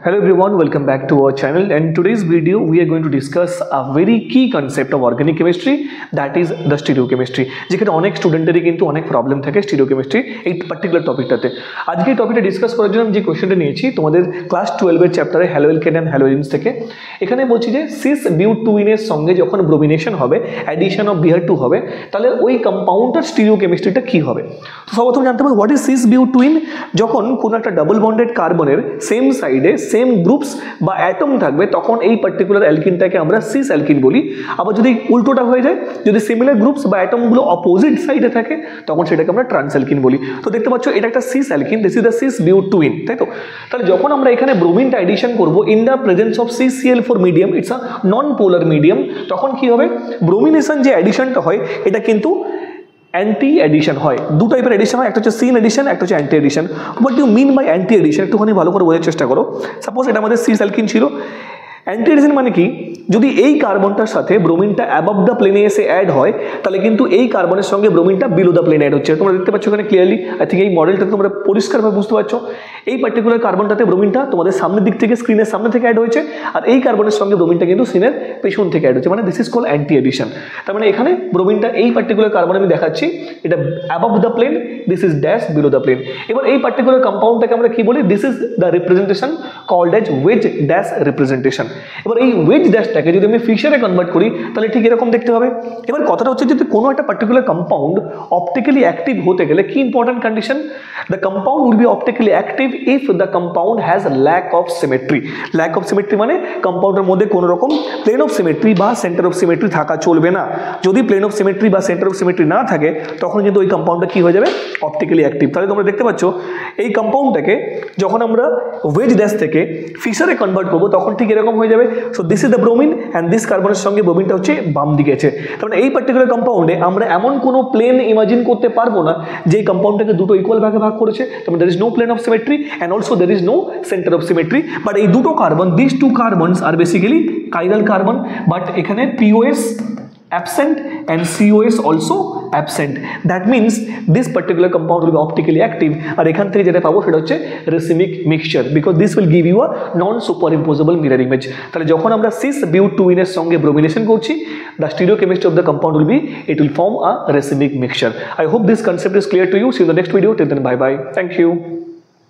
Hello everyone, welcome back to our channel, and in today's video we are going to discuss a very key concept of organic chemistry, that is the stereochemistry. যেখানে অনেক স্টুডেন্টেরই কিন্তু অনেক problem থাকে স্টিরিওকেমিস্ট্রি এই particular টপিকটাতে। আজকে এই টপিকটা discuss করার জন্য যে কোশ্চেনটা নিয়েছি তোমাদের ক্লাস 12 এর চ্যাপ্টারে হ্যালোএলকেন এন্ড হ্যালোইনস থেকে। এখানে বলছি যে সিস বিউটুইনের সঙ্গে যখন ব্রোমিনেশন হবে, অ্যাডিশন অফ Br2 হবে, তাহলে ওই কম্পাউন্ডটার স্টিরিওকেমিস্ট্রিটা কি হবে। তো সর্বপ্রথম জানতে হবে হোয়াট ইজ সিস বিউটুইন। যখন কোনো একটা ডাবল বন্ডেড কার্বনের সেম সাইডে সেম গ্রুপস বা অ্যাটম থাকবে তখন এই পার্টিকুলার অ্যালকিনটাকে আমরা সিস অ্যালকিন বলি। আবার যদি উল্টোটা হয়ে যায়, যদি সিমিলার গ্রুপস বা অ্যাটমগুলো অপোজিট সাইডে থাকে তখন সেটাকে আমরা ট্রান্স অ্যালকিন বলি। তো দেখতে পাচ্ছ এটা একটা cis alkene, this is the cis butene, তাই তো। তাহলে যখন আমরা এখানে ব্রোমিনটা এডিশন করব in the presence of CCl4 medium, it's a non polar medium, তখন কি হবে ব্রোমিনেশন যে এডিশনটা হয় এটা কিন্তু অ্যান্টি এডিশন হয়। দু টাইপের এডিশন হয়, একটা হচ্ছে সিন এডিশন, একটা হচ্ছে anti addition. What do mean by anti addition একটুখানি ভালো করে বোঝার চেষ্টা করো। সাপোজ এটা আমাদের সিস অ্যালকিন ছিল, অ্যান্টি এডিশন মানে কি, যদি এই কার্বনটার সাথে ব্রোমিনটা অ্যাবভ দ্য প্লেনে এসে অ্যাড হয় তাহলে কিন্তু এই কার্বনের সঙ্গে ব্রোমিনটা বিলো দ্য প্লেনে অ্যাড হচ্ছে। তোমরা দেখতে পাচ্ছ এখানে ক্লিয়ারলি, আই থিঙ্ক এই মডেলটা তোমরা পরিষ্কারভাবে বুঝতে পারছো। এই পার্টিকুলার কার্বনটাতে ব্রোমিনটা তোমাদের সামনের দিক থেকে স্ক্রিনের সামনে থেকে অ্যাড হয়েছে, আর এই কার্বনের সঙ্গে ব্রোমিনটা কিন্তু সিনের পেছন থেকে অ্যাড হচ্ছে, মানে this is call anti addition. তার মানে এখানে ব্রোমিনটা এই পার্টিকুলার কার্বন আমি দেখাচ্ছি এটা above the plane, this is dash below the plane. এবার এই পার্টিকুলার কম্পাউন্ডটাকে আমরা কি বলি, this is the representation called as wedge dash representation. এবার এই ওয়েজ ড্যাশটাকে যদি আমি ফিশারে কনভার্ট করি তাহলে ঠিক এরকম দেখতে হবে। এবার কথাটা হচ্ছে যদি কোনো একটা পার্টিকুলার কম্পাউন্ড অপটিক্যালি অ্যাক্টিভ হতে গেলে কি important condition, the compound will be optically active if the compound has lack of symmetry. Lack of symmetry মানে কম্পাউন্ডের মধ্যে কোনো রকম প্লেন অফ সিমেট্রি বা সেন্টার অফ সিমেট্রি থাকা চলবে না। যদি প্লেন অফ সিমেট্রি বা সেন্টার অফ সিমেট্রি না থাকে তখন কিন্তু ওই কম্পাউন্ডটা কি হয়ে যাবে, অপটিক্যালি অ্যাক্টিভ। তাহলে তোমরা দেখতে পাচ্ছ এই কম্পাউন্ডটাকে যখন আমরা ওয়েজ ড্যাশ থেকে ফিশারে কনভার্ট করবো তখন ঠিক এরকম হয়ে যাবে। So this is the bromine and this কার্বনের সঙ্গে ব্রোমিনটা হচ্ছে বাম দিকে আছে। তার মানে এই পার্টিকুলার কম্পাউন্ডে আমরা এমন কোনো প্লেন ইমাজিন করতে পারবো না যে কম্পাউন্ডটাকে দুটো ইকুয়াল ভাগে ভাগ করেছে। তার মানে there is no plane of symmetry and also there is no center of symmetry, but এই দুটো carbon, these two carbons are basically chiral carbon, but এখানে POS absent and COS also absent. That means this particular compound will be optically active, আর এখান থেকে যেটা পাবো সেটা হচ্ছে racemic mixture, because this will give you a non superimposable mirror image. তাহলে যখন আমরা cis butyne এর সঙ্গে ব্রোমিনেশন করছি, the stereochemistry of the compound will be, it will form a racemic mixture. I hope this concept is clear to you. See you in the next video. Till then, bye bye. Thank you.